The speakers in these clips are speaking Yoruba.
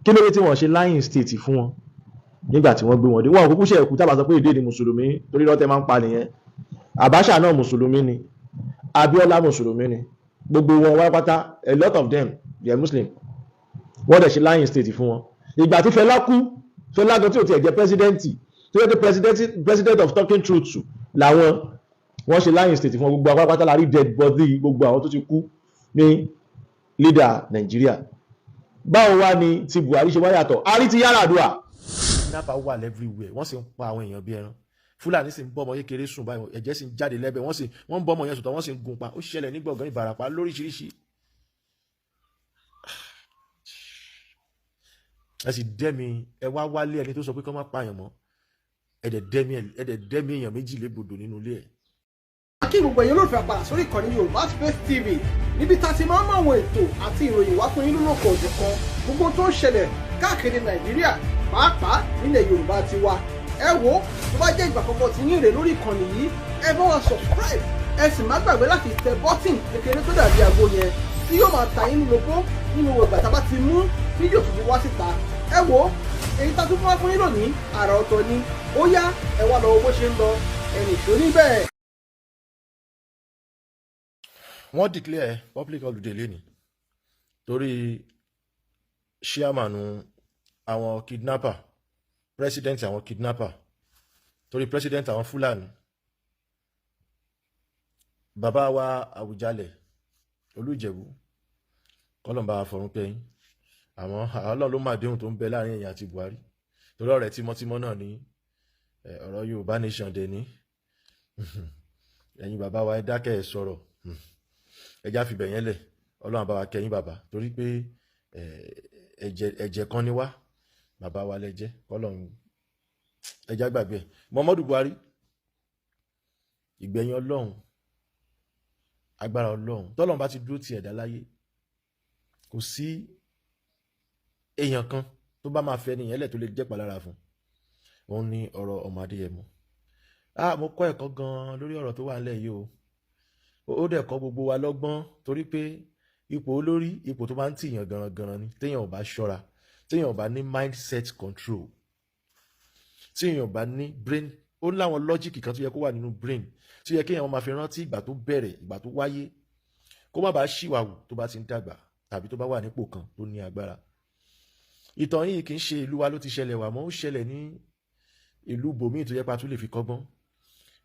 kí ló dé tí wọ́n ṣe lying state fún wọn nígbà tí wọ́n gbé wọn dé? Wọn kúkú ṣe ẹ̀kú tábà sọ pé èdè ni mùsùlùmí torí lọ́tẹ̀ máa ń pa nìyẹn. Abacha náà mùsùlùmí ni, Abiola mùsùlùmí ni, gbogbo wọn wá pátá, a lot of them they are Muslim. Wọ́n dẹ̀ ṣe lying state fún wọn. Ìgbà tí Fẹlá kú, Fẹlá gan tí ò tiẹ̀ jẹ́ pẹ́sidẹ́ǹtì, tó yẹ kí president of talking truth làwọn, wọ́n ṣe lying state fún wọn. Gbogbo àwọn pátá la rí dead body gbogbo àwọn tó ti kú ní leader Nàìjíríà. Báwo wá ni ti Buhari ṣe wá yàtọ̀? A rí ti Yar'Adua. Kidnapper wà everywhere, wọ́n sì ń pa àwọn èèyàn bí ẹran. Fúlàní sì ń bọ́ ọmọ kékeré sùn báyìí, ẹ̀jẹ̀ sì ń jáde lẹ́bẹ̀, wọ́n ń bọ́ ọmọ yẹn sùn, wọ́n sì ń gun pa. Ó ṣẹlẹ̀ ní gbọ̀ngàn Ìbàràpá lóríṣiríṣi. Ẹ sì dẹ́mi, ẹ wá wálé ẹni tó sọ pé kọ́ má pààyàn mọ́, ẹ̀dẹ̀ dẹ́mi èèyàn méjì légbodò nínú ilé ẹ̀. Kí gbogbo ẹ̀yin olólùfẹ́ àpàdà sórí ìkànnì Yorùbá Space TV níbi tá a ti máa ń mọ àwọn ètò àti ìròyìn wá fún yín lónà ọ̀jọ̀ kan gbogbo tó ń ṣẹlẹ̀ káàkiri Nàìjíríà pàápàá nílẹ̀ Yorùbá tiwa. Ẹ wo tó bá jẹ́ ìgbà àkọ́kọ́ tí yín rè lórí ìkànnì yìí, ẹ bá wa subscribe, ẹ sì má gbàgbé láti tẹ bọ́tìn kékeré tó dàbí àgbo yẹn tí yóò máa ta yín lóko nínú ìgbà tá a bá ti mú fídíò tuntun wá síta. Ẹ wo èyí tá a tún fún wa fún yín lónìí àrà ọ̀tọ̀ ni. Ó yá ẹ wá lọ wo bó ṣe ń lọ, ẹnì ìṣó níbẹ̀. Wọ́n declare public holiday lẹ́ni torí chairman àwọn kidnapper, president àwọn kidnapper, torí president àwọn Fúlàní. Bàbá wa Àwùjalẹ̀ Olújẹ̀bú kọ́lọ̀mbà fọ̀rún pẹ́yìn, àwọn Ọlọ́run ló máa déhùn tó ń bẹ láàrin èèyàn àti Buhari torí ọ̀rẹ́ tímọ́tímọ́ náà ní ọ̀rọ̀ Yorùbá nation dẹ̀ ní. Ẹ̀yin bàbá wa ẹ dákẹ́ ẹ sọ̀rọ̀, ẹjá fi bẹ̀yẹn lẹ̀, Ọlọ́run bá wa kẹ́yìn bàbá torí pé ẹ̀jẹ̀ kan ni wá, bàbá wa lẹ́jẹ́, Ọlọ́run ẹjá gbàgbé. Muhammadu Buhari, ìgbẹ̀yìn Ọlọ́run, agbára Ọlọ́run, tọ́lọ́run bá ti dúró ti ẹ̀dá láyé, kò sí èèyàn kan tó bá máa fẹ́ nìyẹn lẹ̀ tó lè jẹ́ palára fún. Òun ni ọ̀rọ̀ ọmọ Adéyẹmọ. Mo kọ́ ẹ̀kọ́ gan lórí ọ̀rọ̀ tó wà nílẹ̀ yìí o. Ó dẹ̀ kọ́ gbogbo wa lọ́gbọ́n torí pé ipò olórí, ipò tó máa ń tìyàn garangaran ni téèyàn ò bá ṣọ́ra, téèyàn ò bá ní mindset control, téèyàn ò bá ní brain, ó láwọn lọ́jíìkì kan tó yẹ kó wà nínú brain tó yẹ kéèyàn máa fi rántí ìgbà tó bẹ̀rẹ̀, ìgbà tó wáyé, kó má bàa ṣìwàwù tó bá ti ń dàgbà tàbí tó bá wà nípò kan tó ní agbára. Ìtàn yìí kì í ṣe ìlú wa ló ti ṣẹlẹ̀ wà mọ́, ó ṣẹlẹ̀ ní ìlú bòmíì tó yẹ pa tó lè fi kọ́gbọ́n,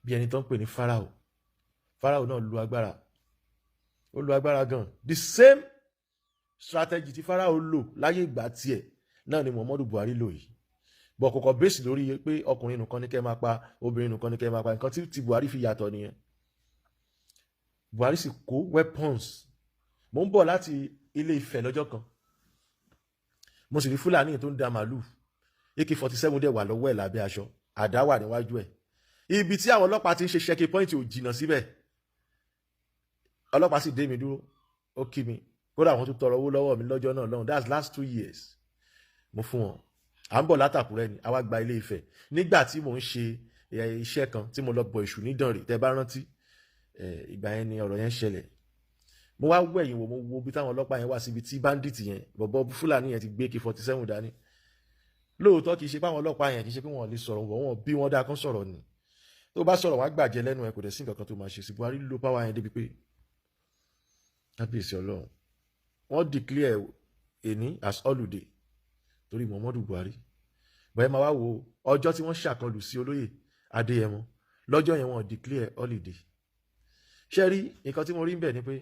bí ẹni tó ń pè ní Fáráò. Fáráò náà lu agbára, ó lu agbára gan. The same strategy tí Fáráò lò láyé ìgbà tiẹ̀ náà ni Muhammadu Buhari lò yìí. Bọ̀ kọ̀kọ̀ bẹ́sì lórí pé ọkùnrin nìkan ní kẹ́ máa pa, obìnrin nìkan ní kẹ́ máa pa, nǹkan tí Buhari fi yàtọ̀ nìyẹn. Buhari sì kó weapons. Mo ń bọ̀ láti Ilé Ifẹ̀ lọ́jọ́ kan, mo sì rí Fúlàní tó ń da màálù, AK-47 dẹ̀ wà lọ́wọ́ ẹ̀ lábẹ́ aṣọ, àdá wà níwájú ẹ̀. Ibi tí àwọn ọlọ́pàá ti ń ṣe check point ò jìnnà síbẹ̀. Ọlọ́pàá sì dé mi dúró, ó kí mi, kódà wọ́n tún tọrọ owó lọ́wọ́ mi lọ́jọ́ náà lọ́hùn, that's last 2 years. Mo fún wọn. À ń bọ̀ látàkúrẹ́ ni, àwa gba Ilé Ifẹ̀. Nígbà tí mò ń ṣe iṣẹ́ kan tí mo lọ bọ èṣù ní Ìdànrè, tẹ́ bá rántí, ìgbà yẹn ni ọ̀rọ̀ yẹn ṣẹlẹ̀. Mo wá wẹ̀yìn wò, mo wo bí táwọn ọlọ́pàá yẹn wà síbi tí bandit yẹn, bọ̀bọ̀ Fúlàní yẹn ti gbé AK-47 dání. Lóòótọ́ kì í ṣe pé àwọn ọlọ́pàá yẹn kì í ṣe pé wọ́n lè sọ̀rọ̀, wọ́n bí wọ́n dá kán sọ̀rọ̀ ni. Tó bá sọ̀rọ̀ wọ́n á gbàjẹ́ lẹ́nu ẹ̀, kò dẹ̀ sí nǹkan kan tó máa ṣe sí. Buhari ló power yẹn débi pé kábíyèsí Ọlọ́run, wọ́n declare èní as holiday torí Muhammadu Buhari. Bẹ́ẹ̀ máa wá wo ọjọ́ tí wọ́n ṣàkọlù sí olóyè Adéyẹmọ, lọ́jọ́ yẹn wọ́n declare holiday. Ṣé rí nǹkan tí mo rí ń bẹ̀ ni pé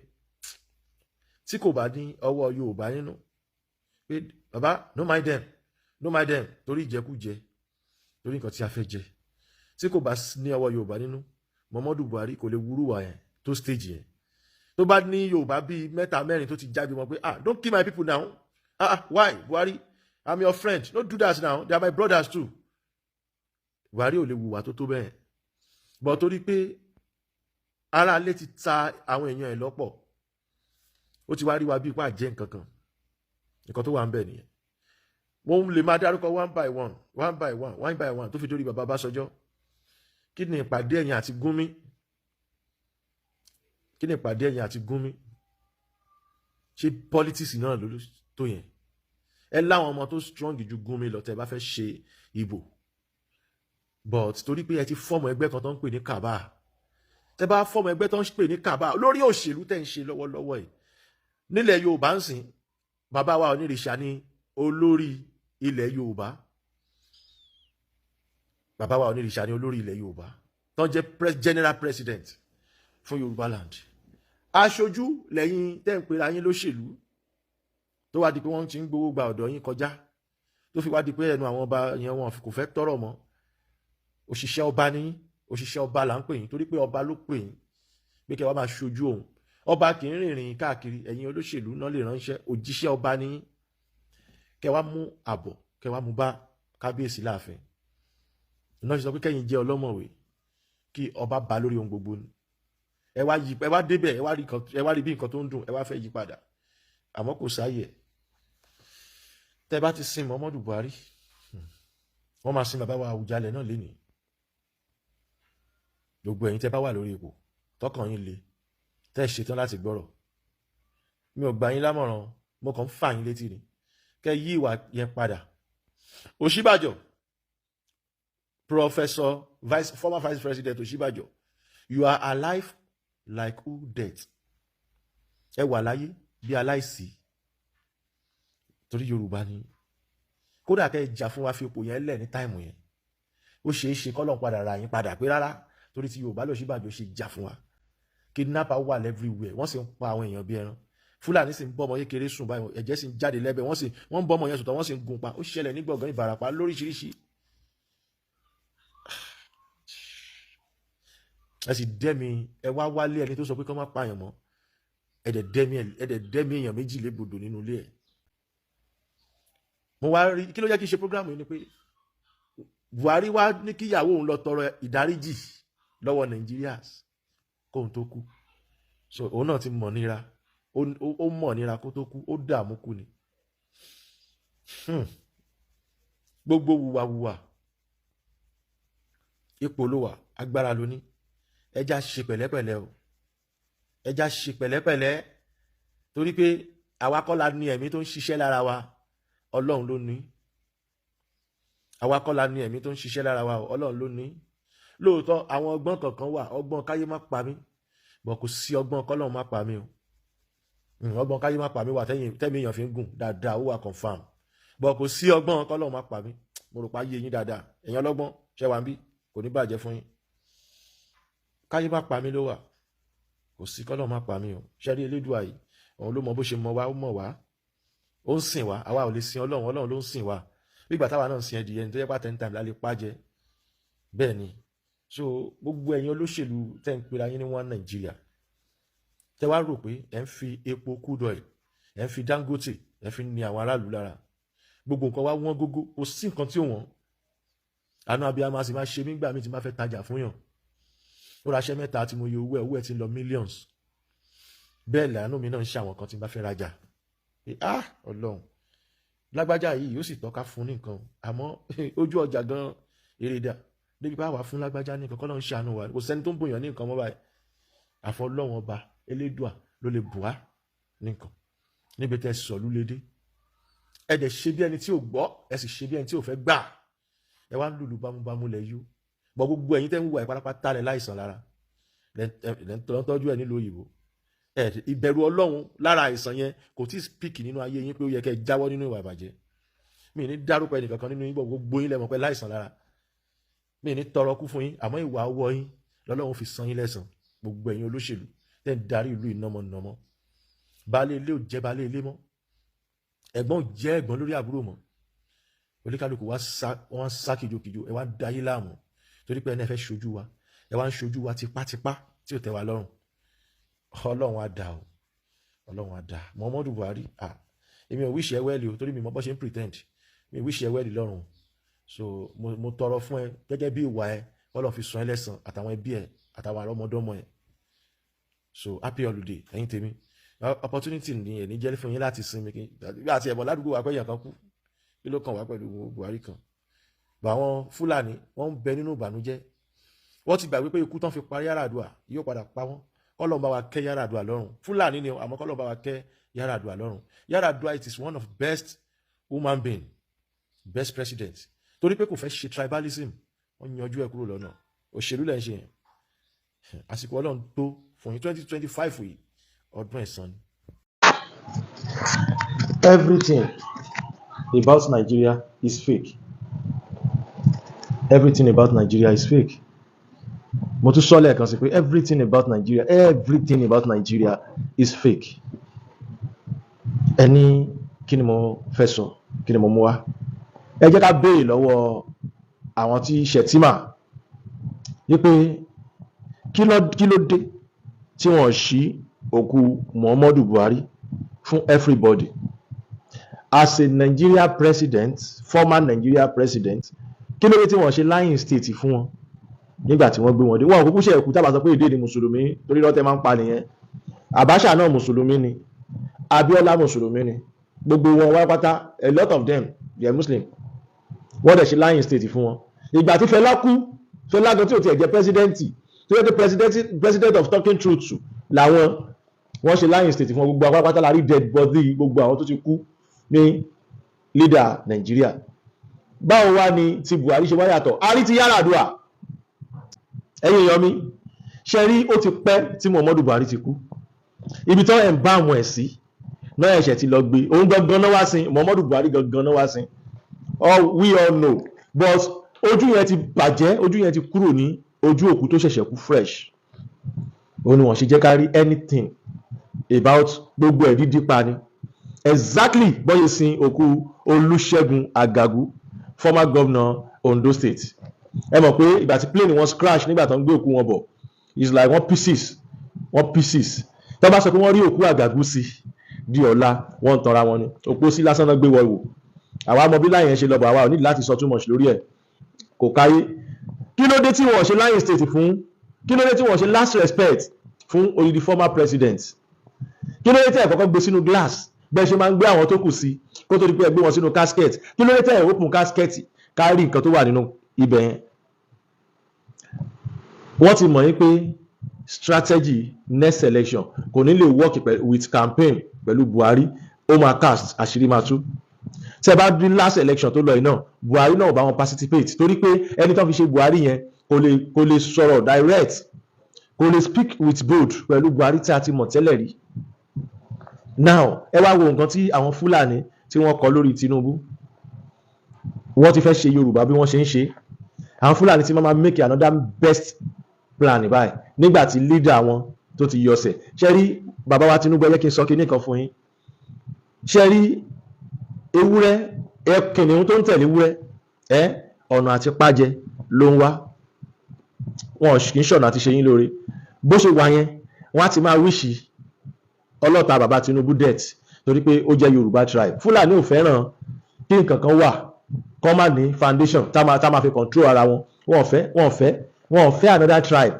tí kò bá ní ọwọ́ Yorùbá nínú, pé bàbá no mind them torí ìjẹkújẹ, torí nǹkan tí a fẹ́ jẹ, tí kò bá ní ọwọ́ Yorùbá nínú, Muhammadu Buhari kò lè wúrúwà yẹn tó stage yẹn. Tó bá ní Yorùbá bíi mẹ́ta mẹ́rin tó ti jáde wọn pé don't kill my people now, why Buhari, I'm your friend, don't do that now, they are my brothers too. Buhari ò lè wùwà tó tó bẹ́ẹ̀, bọ̀ torí pé ara alẹ́ ti ta àwọn èèyàn ẹ̀ lọ́pọ̀, ó ti wá rí wa bí ipá jẹ́ nǹkan kan, nǹkan tó wà ń bẹ̀ nìyẹn. Wọ́n lè máa dárúkọ one by one tó fi dórí bàbá Báṣọjọ́. Kí ni ìpàdé ẹ̀yìn àti Gúnmí? Kí ni ìpàdé ẹ̀yìn àti Gúnmí? Ṣé politics náà ló tó yẹn? ẹ láwọn ọmọ tó strong ju Gumi lọ tẹ́ bá fẹ́ ṣe ìbò but torí pé ẹ ti fọ́ọ̀mù ẹgbẹ́ kan tó ń pè ní kàbá tẹ́ bá fọ́ọ̀mù ẹgbẹ́ tó ń pè ní kàbá lórí òṣèlú tẹ́ ń ṣe lọ́wọ́lọ́wọ́ yìí nílẹ̀ Yorùbá ń sìn bàbá wa onírìṣà ní olórí ilẹ̀ Yorùbá bàbá wa onírìṣà ní olórí ilẹ̀ Yorùbá tó ń jẹ́ general president fún Yorùbá land aṣojú lẹ́yìn tẹ́ ń pera yín lóṣèlú tó wá di pé wọ́n ti ń gbowó gba ọ̀dọ̀ yín kọjá tó fi wá di pé ẹnu àwọn ọba yẹn wọn kò fẹ́ tọrọ mọ́ òṣìṣẹ́ ọba ní òṣìṣẹ́ ọba là ń pè yín torí pé ọba ló pè yín pé kẹ́ wá máa ṣojú òun ọba kì í rìnrìn káàkiri ẹ̀yin olóṣèlú náà lè ránṣẹ́ òjíṣẹ́ ọba ní kẹ́ wá mú àbọ̀ kẹ́ wá mú bá kábíyèsí láàfin iná ṣe sọ pé kẹ́yìn jẹ́ ọlọ́mọ̀wé kí ọba bá lórí ohun gbogbo ni ẹ wá débẹ̀ ẹ wá rí bí nǹkan tó ń dùn ẹ wá fẹ́ yí padà àmọ́ kò sáyè tẹ́ bá ti sin Muhammadu Buhari wọ́n máa sin bàbá wa Àwùjalẹ̀ náà lénìí gbogbo ẹ̀yin tẹ́ bá wà lórí ipò tọkàn yín le tẹ́ ṣetán láti gbọ́rọ̀ mi ò gbà yín lámọ̀ràn mo kàn ń fà yín létí ni kẹ́ yí ìwà yẹn padà Ọ̀ṣínbàjò former vice president Ọ̀ṣínbàjò you are alive like who dead ẹ wà láyé bí aláìsí torí Yorùbá ni kódà kẹ́ ẹ jà fún wa fi ipò yẹn lẹ̀ ní táìmù yẹn ó ṣeé ṣe kọ́lọ̀ padà ra yín padà pé rárá torí tí Yorùbá l'Ọ̀ṣínbàjò ṣe jà fún wa kidnapper wà everywhere wọ́n sì ń pa àwọn èèyàn bí ẹran Fúlàní sì ń bọ́ ọmọ kékeré sùn báyìí ẹ̀jẹ̀ sì ń jáde lẹ́bẹ̀ wọ́n ń bọ́ ọmọ yẹn sùn tán wọ́n sì ń gun pa ó ṣẹlẹ̀ ní gbọ̀ngàn Ìbàràpá lóríṣiríṣi ẹ sì dẹ́mi ẹ wá wálé ẹni tó sọ pé kọ́ má pààyàn mọ́ ẹ̀dẹ̀ dẹ́mi èèyàn méjì légbodò nínú ilé ẹ̀ mo wá rí kí ló jẹ́ kí n ṣe prógrámù yìí ni pé Buhari wá ní kíyàwó òun lọ tọrọ ìdáríjì lọ́wọ́ Nigerians kóun tó kú so òun náà ti mọ̀ níra ó mọ̀ níra kó tó kú ó dààmú kú ni gbogbo wùwàwùwà ipò ló wà agbára ló ní ẹjá ṣe pẹ̀lẹ́pẹ̀lẹ́ o ẹjá ṣe pẹ̀lẹ́pẹ̀lẹ́ torí pé àwa kọ́ la ní ẹ̀mí tó ń ṣiṣẹ́ lára wa Ọlọ́run ló ní àwa kọ́ la ní ẹ̀mí tó ń ṣiṣẹ́ lára wa Ọlọ́run ló ní lóòótọ́ àwọn ọgbọ́n kankan wà ọgbọ́n káyé má pa mí bọ̀ kò sí ọgbọ́n kọ́lọ́run má pa mí o ọgbọ́n káyé má pa mí wà tẹ́mi èèyàn fi ń gùn dáadáa ó wà confam bọ̀ kò sí ọgbọ́n kọ́lọ́run má pa mí mo rò pa yé yín dáadáa èèyàn lọ́gbọ́n ṣẹ́ wa ń bí kò ní bàjẹ́ fún yín káyé má pa mí ló wà kò sí kọ́lọ́run má pa mí o ṣẹ́rí Elédùà yìí òun ló mọ bó ṣe mọ wá ó mọ̀ wá ó ń sìn wá àwa ò lè sin Ọlọ́run ló ń sìn wá nígbà táwa náà ń sin ẹdìyẹ ní tó yẹ pé 10 times lálẹ́ pàjẹ́ bẹ́ẹ̀ ni so gbogbo ẹ̀yin olóṣèlú tẹ́ ń pera yín ní wọn Nàìjíríà tẹ́ wá rò pé ẹ̀ ń fi epo crude oil ẹ̀ ń fi Dangote ẹ̀ fi ní àwọn aráàlú lára gbogbo nǹkan wá wọ́n gógó kò sí nǹkan tí ò wọ́n àánú abiyamọ a sì máa ṣe mí gbà mí tí máa fẹ́ tajà fún yàn ó raṣẹ́ mẹ́ta tí mo yẹ owó ẹ̀ ti ń lọ millions bẹ́ẹ̀ làánú mi náà ń ṣe àwọn kan tí n bá fẹ́ rajà Ọlọ́run lágbájá yìí yóò sì tọ́ka fún ní nǹkan àmọ́ ojú ọjà gan èrèdà débi bá wà fún lágbájá ní nǹkan kọ́ lọ́n ṣàánú wa kò sẹ́ni tó ń bòyàn ní nǹkan mọ́ báyìí àfọ Ọlọ́run ọba Elédùà ló lè bùá ní nǹkan níbi tẹ́ sọ lúlédé ẹ dẹ̀ ṣe bí ẹni tí ò gbọ́ ẹ sì ṣe bí ẹni tí ò fẹ́ gbà ẹ wá ń lùlù bámúbámú lẹ yó bọ́ gbogbo ẹ̀yin tẹ́ ń wà ìparapata lẹ láìsàn lára lẹ́ ń tọ́jú ẹ̀ nílùú òyìnbó ìbẹ̀rù Ọlọ́run lára àìsàn yẹn kò tí ì spíkì nínú ayé yín pé ó yẹ kẹ́ ẹ jáwọ́ nínú ìwà ìbàjẹ́ mi ní dárúkọ ẹnìkankan nínú yín gbogbo yín lẹ́mọ̀ pé láìsàn lára mi ní tọrọ kú fún yín àmọ́ ìwà ọwọ́ yín lọ́lọ́run fi san yín lẹ́san gbogbo ẹ̀yin olóṣèlú tẹ́ ń darí ìlú ìnàmọ̀nàmọ́ baálé ilé ò jẹ́ baálé ilé mọ́ ẹ̀gbọ́n ò jẹ́ ẹ̀gbọ́n lórí àbúrò mọ́ oníkálukú wọ́n sá kìjokìjo ẹ wá ń dayé láàmú torí pé ẹni ẹ fẹ́ ṣojú wa ẹ wá ń ṣojú wa tipátipá tí ò tẹ́ wa lọ́rùn Ọlọ́run á dá o Ọlọ́run á dá Muhammadu Buhari èmi ò wíṣẹ́ wẹ́ẹ̀lì o torí mi mọ bọ́ ṣe ń pretend mi ò wíṣẹ́ wẹ́ẹ̀lì lọ́rùn so mo tọrọ fún ẹ gẹ́gẹ́ bí ìwà ẹ Ọlọ́run fi san ẹ lẹ́san àtàwọn ẹbí ẹ àtàwọn àrọ́mọdọ́mọ ẹ so happy holiday ẹ̀yin tèmi opportunity ni ẹ̀ ní jẹ́ fún yín láti sinmi kí àti ẹ̀bọ̀n ládùúgbò wa pé èèyàn kan kú kí ló kàn wá pẹ̀lú Buhari kan bá àwọn Fúlàní wọ́n ń bẹ nínú ìbànújẹ́ wọ́n ti gbà wípé ikú tán fi parí Yar'Adua yóò padà pa wọ́n kọ́lọ́n bá wa kẹ́ Yar'Adua lọ́rùn Fúlàní ni àmọ́ kọ́lọ́n bá wa kẹ́ Yar'Adua lọ́rùn Yar'Adua it is one of best human being best president torí pé kò fẹ́ ṣe tribalism wọ́n yanjú ẹ̀ kúrò lọ́nà òṣèlú lẹ́ ń ṣe yẹn àsìkò ọlọ́run tó fún yín 2025 yìí ọdún ẹ̀san ni. Everything about Nigeria is fake. Everything about Nigeria is fake. Mo tún sọ lẹ́ẹ̀kan sí pé everything about Nigeria is fake. Ẹni kí ni mo fẹ́ sọ, kí ni mo mú wá? Ẹ jẹ́ ká béèrè lọ́wọ́ àwọn tí Shettima wípé kí ló dé tí wọ́n ṣí òkú Muhammadu Buhari fún everybody. As a Nigeria president, former Nigeria president, kí ló dé tí wọ́n ṣe lying state fún wọn nígbà tí wọ́n gbé wọn dé? Wọ́n kúkú ṣe ẹ̀kú tábà sọ pé èdè ni mùsùlùmí torí lọ́tẹ̀ máa ń pa nìyẹn. Abacha náà mùsùlùmí ni, Abiola mùsùlùmí ni, gbogbo wọn wá pátá, a lot of them they are Muslim. Wọ́n dẹ̀ ṣe lying state fún wọn. Ìgbà tí Fẹlá kú, Fẹlá gan tí ò tiẹ̀ jẹ́ pẹ́sidẹ́ǹtì, tí ó jẹ́ president of talking truth làwọn, wọ́n ṣe lying state fún wọn. Gbogbo àwọn pátá la rí dead body gbogbo àwọn tó ti kú ní leader Nigeria. Báwo wá ni ti Buhari ṣe wá yàtọ̀? A rí ti Yar'Adua. Ẹ̀yin èèyàn mi, ṣe rí ó ti pẹ́ tí Muhammadu Buhari ti kú. Ibi tó ẹ̀ ń bá àwọn ẹ̀ sí náà ẹ̀ṣẹ̀ ti lọ gbé. Òun gangan náà wá sin, Muhammadu Buhari gangan náà wá sin. We all know. But ojú yẹn ti bàjẹ́, ojú yẹn ti kúrò ní ojú òkú tó ṣẹ̀ṣẹ̀ kú fresh. Òun ni wọ́n ṣe jẹ́ ká rí anything about gbogbo ẹ̀ dídí pa ni. Exactly bọ́yẹ̀ sin òkú Olúṣẹ́gun Àgàgù, former governor Ondo State. Ẹ mọ̀ pé ìgbà tí plane wọn crash nígbà tó ń gbé òkú wọn bọ̀, it's like one pieces. Tó bá sọ pé wọ́n rí òkú Àgàgù sí di ọ̀la, wọ́n ń tanra wọn ni. Òpó sí lásán náà gbé wọ ìwò. Àwa mọ bí láyẹn ṣe lọ́bọ̀, àwa ò ní láti sọ too much lórí ẹ̀. Kò káyé. Kí ló dé tí wọ́n ṣe lying state fún? Kí ló dé tí wọ́n ṣe last respect fún odidi former president? Kí ló dé tí ẹ kọ́kọ́ gbé sínú glass bẹ́ẹ̀ ṣe máa ń gbé àwọn tó kù sí kó tó di pé ẹ gbé wọn sínú casket? Kí ló dé tí ẹ open casket ká rí nǹkan tó wà nínú ibẹ̀ yẹn? Wọ́n ti mọ̀ yín pé strategy next election kò ní lè work with campaign pẹ̀lú Buhari, ó máa cast àṣírí máa tú. Tẹ́ bá di last election tó lọ yìí náà, Buhari náà ò bá wọn participate torí pé ẹni tó fi ṣe Buhari yẹn kò lè sọ̀rọ̀ direct, kò lè speak with bold pẹ̀lú Buhari tí a ti mọ̀ tẹ́lẹ̀ rí. Now ẹ wá wo nǹkan tí àwọn Fúlàní tí wọ́n kọ lórí Tinubu. Wọ́n ti fẹ́ ṣe Yorùbá bí wọ́n ṣe ń ṣe. Àwọn Fúlàní ti máa make another best plan báyìí nígbà tí leader wọn tó ti yọsẹ̀. Ṣé rí bàbá wa Tinubu, ẹ jẹ́ kí n sọ kinní kan fún yín. Ṣé rí ewúrẹ́ kìnìún tó ń tẹ̀lé ewúrẹ́ ọ̀nà àti pàjẹ́ ló ń wá. Wọn kì í ṣọ̀nà àti ṣe yín lóore. Bó ṣe wà yẹn, wọ́n á ti máa wíṣì ọlọ́ta bàbá Tinubu death torí pé ó jẹ́ Yorùbá tribe. Fúlàní ò fẹ́ràn kí nǹkan kan wà kọ́ máa ní foundation tá máa fi control ara wọn. Wọ́n ò fẹ́ another tribe.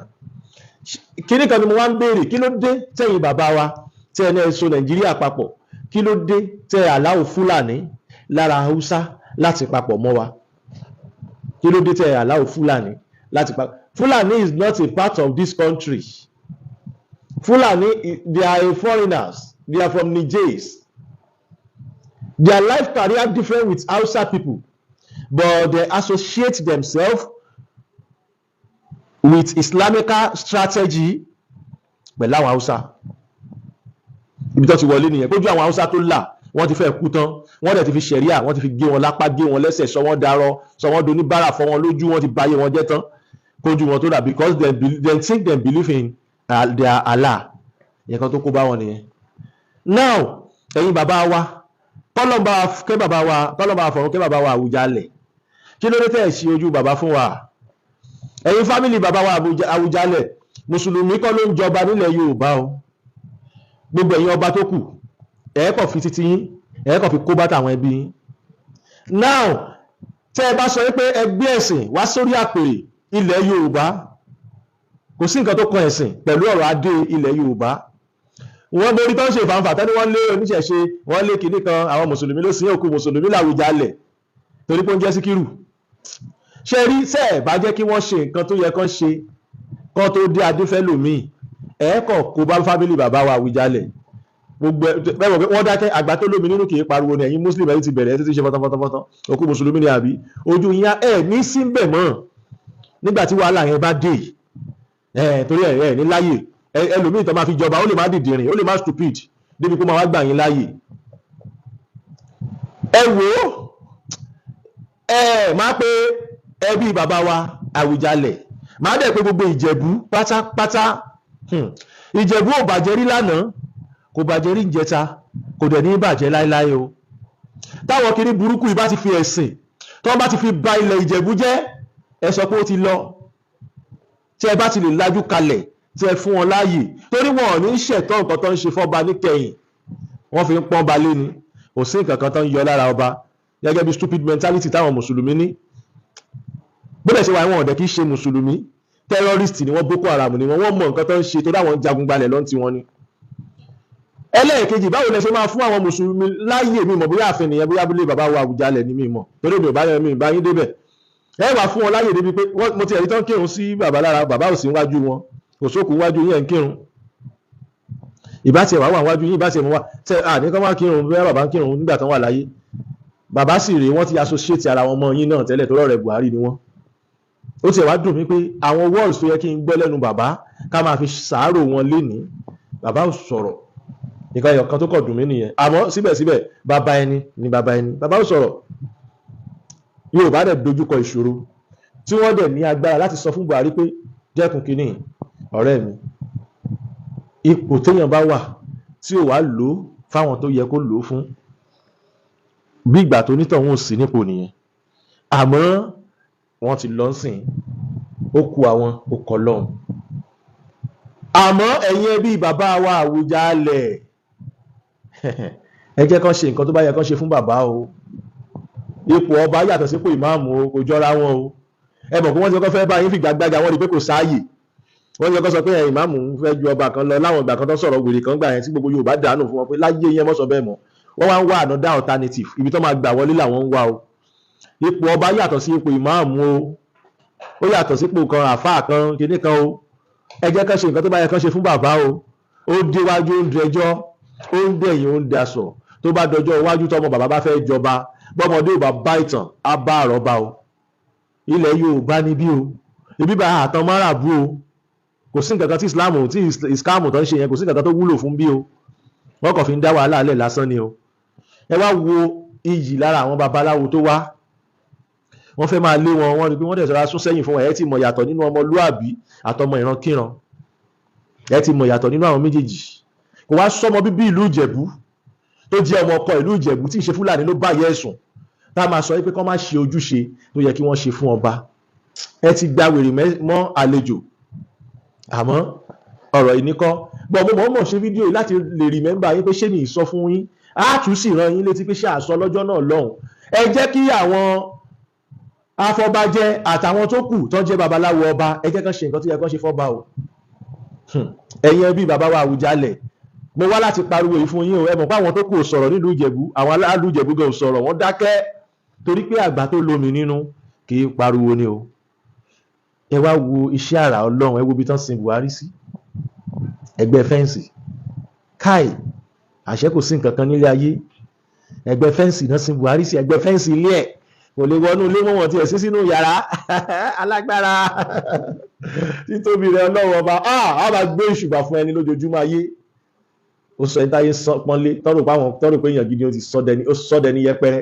Kíní kan ni mo wá ń béèrè, kí ló dé tẹ̀yin bàbá wa tẹ́ ẹni ẹ̀sọ́ Nàìjíríà papọ̀? Kí ló dé tẹ́ àláwọ̀ Fúlàní lára Haúsá láti papọ̀ mọ́ wa? Kí ló dé tẹ́ àláwọ̀ Fúlàní láti papọ̀? Fulani is not a part of this country. Fulani, they are foreigners. They are from Niger. Their life career different with Hausa people, but they associate themselves with Islamic strategy pẹ̀lú àwọn Hausa. Ibi tó ti wọlé nìyẹn. Kójú àwọn Hausa tó là, wọ́n ti fẹ́ kú tán. Wọ́n dẹ̀ ti fi ṣẹ̀ríà, wọ́n ti fi gé wọn lápá, gé wọn lẹ́sẹ̀, sọ wọ́n darọ, sọ wọ́n doníbàrà, fọ́ wọn lójú, wọ́n ti bayé wọn jẹ́ tán. Kójú wọn tó dà, because they think they believe in their Allah. Ìyẹn kan tó kó bá wọn nìyẹn. Now, ẹ̀yin bàbá wa, kọ́lọ́mbà fọ̀rún kẹ́ bàbá wa Àwùjalẹ̀. Kí ló dé tẹ́ ẹ̀ ṣí ojú bàbá fún wa? Ẹ̀yin fámìlì bàbá wa Àwùjalẹ̀, Mùsùlùmí kọ́ ló ń jọba nílẹ̀ Yorùbá o. Gbogbo ẹ̀yin ọba tó kù, ẹ̀ẹ́kọ̀ fi títí yín, ẹ̀ẹ́kọ̀ fi kó bàtà àwọn ẹbí yín. Now, tẹ́ ẹ bá sọ pé ẹgbẹ́ ẹ̀sìn wá sórí àpèrè ilẹ̀ Yorùbá, kò sí nǹkan tó kan ẹ̀sìn pẹ̀lú ọ̀rọ̀ adé ilẹ̀ Yorùbá. Wọ́n borí tó ń ṣe ìfàǹfà tẹ́ni wọ́n lé oníṣẹ̀ṣe, wọ́n lé kìíní kan, àwọn Mùsùlùmí ló sin òkú Mùsùlùmí l'Àwùjalẹ̀ torí pé ó ń jẹ́ Síkírù. Ṣé rí sẹ́ẹ̀ bá jẹ́ kí wọ́n ṣe nǹkan tó yẹ kán ṣe kán tó dé adé fẹ́ lòmíì, ẹ̀ẹ́kọ̀ kó bá fámìlì bàbá wa Àwùjalẹ̀. gbogbo bẹ́ẹ̀ mọ̀ pé wọ́n dákẹ́ àgbà tó lómi nínú kì í pariwo ní ẹ̀yin muslim ẹ̀yin ti bẹ̀rẹ̀ ẹ̀ ti ṣe fọ́tọ́fọ́tọ́ òkú mùsùlùmí ni àbí ojú yín ẹ̀ ní síbẹ̀ mọ́ nígbà tí wàhálà yẹn bá dé torí ẹ̀ ní láyè ẹlòmíì tó máa fi jọba ó lè má dìdìrìn ó lè má stupid débi kó máa wá gbà yín láyè ẹ wò ó máa pé ẹbí bàbá wa Àwùjalẹ̀ máa dẹ̀ pé gbogbo Ìjẹ̀bú pátápátá Ìjẹ̀bú ò bàjẹ́ rí lánàá kò bàjẹ́ rí ìjẹta kò dẹ̀ ní bàjẹ́ láíláí o táwọn kiri burúkú yìí bá ti fi ẹ̀sìn tó bá ti fi ba ilẹ̀ Ìjẹ̀bú jẹ́ ẹ sọ pé ó ti lọ tí ẹ bá ti lè lajú kalẹ̀ tí ẹ fún wọn láàyè torí wọn ò ní ṣẹ̀tọ́ nǹkan tó ń ṣe fọ́ba níkẹyìn wọ́n fi ń pọ́n ba lé ni kò sí nǹkan kan tó ń yọ lára ọba gẹ́gẹ́ bí stupid mentality táwọn mùsùlùmí ní bóde ṣe wà wọn ọ̀dẹ̀ kì í ṣe mùsùlùmí terrorist ni wọ́n Boko Haram ni wọ́n mọ̀ nǹkan tó ń ṣe tó dáwọn jagun gbalẹ̀ lọ́n ti wọn ni. ẹlẹ́ẹ̀kejì báwo lẹ ṣe máa fún àwọn mùsùlùmí láàyè mímọ̀ bóyá àfin nìyẹn bóyá abúlé bàbá wa Àwùjalẹ̀ ní mímọ̀ torí mi ò bá yẹn mi ìbá yín débẹ̀ ẹ wà fún wọn láàyè débi pé mo ti ẹ̀rí tán kírun sí bàbá lára bàbá ò sí níwájú wọn kò sókùn níwájú yẹn ń kírun ìbá tiẹ̀ wà níwájú yín ìbá tiẹ̀ mọ́ wá tẹ àníkàn wá kírun bóyá bàbá ń kírun nígbà tán wà láyé bàbá sì rèé wọ́n ti associate ara wọn mọ́ yín náà tẹ́lẹ̀ tó rọ̀rẹ̀ Buhari ni wọ́n ó tiẹ̀ wá dùn mí pé àwọn words tó yẹ kí n gbọ́ lẹ́nu bàbá ká máa fi sàárò wọn lénìí bàbá ò sọ̀rọ̀ nǹkan ẹ̀yọ̀ kan tó kọ̀ dùn mí nìyẹn àmọ́ síbẹ̀síbẹ̀ bàbá ẹni ni bàbá ẹni bàbá ò sọ̀rọ̀ Yorùbá dẹ̀ dojúkọ ìṣòro tí wọ́n dẹ̀ ní agbára láti sọ fún Buhari pé dẹ́kun kínní ọ̀rẹ́ mi ipò téèyàn bá wà tí ò wá lò ó fáwọn tó yẹ kó lò ó fún bí ìgbà tó nítọ̀hún ò sí nípò nìyẹn àmọ́ wọ́n ti lọ sìn ó ku àwọn òkọ̀ lọ́hùn àmọ́ ẹ̀yin ẹbí bàbá wa Àwùjalẹ̀ ẹ jẹ́ kán ṣe nǹkan tó bá yẹ kán ṣe fún bàbá o ipò ọba yàtọ̀ sípò ìmáàmù o kò jọra wọn o ẹ mọ̀ pé wọ́n ti kọ́kọ́ fẹ́ bá yín fìgbàgbàjà wọ́n rí pé kò sáàyè wọ́n ti kọ́kọ́ sọ pé ìmáàmù ń fẹ́ ju ọba kan lọ láwọn ìgbà kan tó sọ̀rọ̀ wèrè kan gbà yẹn tí gbogbo Yorùbá dànù fún wọn pé láyé yẹn mọ́ sọ bẹ́ẹ̀ mọ́ wọ́n wá ń wá another alternative ibi tó máa gbà wọlé làwọn ń wá o ipò ọba yàtọ̀ sí ipò ìmáàmù o ó yàtọ̀ sípò kan àfáà kan kinní kan o ẹ jẹ́ kán ṣe nǹkan tó bá yẹ kán ṣe fún bàbá o ó déwájú ó ń dẹjọ́ ó ń dẹ̀yìn ó ń daṣọ tó bá dọjọ́ iwájú tọmọ bàbá bá fẹ́ jọba bọ́mọdé ò bá bá ìtàn á bá àrọ́bá o ilẹ̀ Yorùbá níbí o ibi bá àtàn máràbú o kò sí nǹkan kan tí Islam tó ń ṣe yẹn kò sí nǹkan kan tó wúlò fún bí o wọ́n kàn fi ń dá wàhálà alẹ́ lásán ni o ẹ wá wo iyì lára àwọn babaláwo tó wá wọ́n fẹ́ máa lé wọn wọ́n rí pé wọ́n tẹ̀sọ́ra sún sẹ́yìn fún wọn ẹ ti mọ̀ yàtọ̀ nínú ọmọlúàbí àtọmọ ìrankíran ẹ ti mọ̀ yàtọ̀ nínú àwọn méjèèjì kò wá sọmọ bíbí ìlú Ìjẹ̀bú tó jẹ́ ọmọ ọkọ ìlú Ìjẹ̀bú tí ìṣe Fúlàní ló bá yẹ ẹ̀sùn tá a máa sọ pé kán má ṣe ojúṣe tó yẹ kí wọ́n ṣe fún ọba ẹ ti gba wèrè mọ́ àlejò àmọ́ ọ̀rọ̀ ìníkọ́ gbọ́n mo mọ̀ ṣe fídíò yìí láti lè rìmẹ́mbà yín pé ṣé mi ìsọ fún yín á tún sì rán yín létí pé ṣé àsọ lọ́jọ́ náà lọ́hùn ẹ jẹ́ kí àwọn afọbajẹ àtàwọn tó kù tó jẹ́ babaláwo ọba ẹ jẹ́ kán ṣe nǹkan tó yẹ kán ṣe fọ́ba o ẹ̀yin ẹbí bàbá wa Àwùjalẹ̀ mo wá láti pariwo yìí fún yín o ẹ mọ̀ pé àwọn tó kù ò sọ̀rọ̀ nílùú Ìjẹ̀bú àwọn aláàlú Ìjẹ̀bú gan ò sọ̀rọ̀ wọ́n dákẹ́ torí pé àgbà tó lómi nínú kì í pariwo ni o ẹ wá wo iṣẹ́ àrà Ọlọ́run ẹ wo ibi tán sin Buhari sí ẹgbẹ́ fẹ́ǹsì káì àṣẹ kò sí nǹkan kan nílé ayé ẹgbẹ́ fẹ́ǹsì náà sin Buhari sí ẹgbẹ́ fẹ́ǹsì ilé ẹ̀ kò lè wọnú ilé wọn tiẹ̀ sí sínú yàrá alágbára títóbi rẹ Ọlọ́run ọba a máa gbé ìṣùbà fún ẹni lójoojúmọ́ ayé ó sọ ẹni táyé pọ́nlé tọ́rọ̀ pé èèyàn gidi ó sọ dẹni yẹpẹrẹ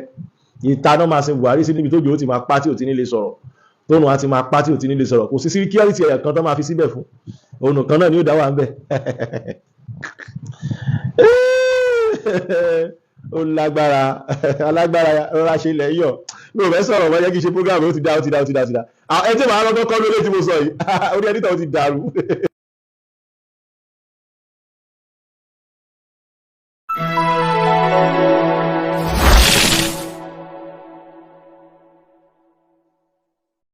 ìta náà máa sin Buhari sí níbi tó jò ó ti máa pa tí ò ti ní lè sọ̀rọ̀ tóun àti máa pa tí ò ti ní lè sọ̀rọ̀ kò sí síkírọ́rìtì ẹ̀yà kan tó máa fi síbẹ̀ fún òun kan náà ni ó dá wà ń bẹ̀ ó lágbára alágbára rọra ṣe ilẹ̀ yọ̀ mi ò fẹ́ sọ̀rọ̀ wọ́n yẹ kí n ṣe program ó ti dá ẹ tí màá lọ́kọ́ kọ́ lórí tí mo sọ yìí orí ẹni tó ti dàrú.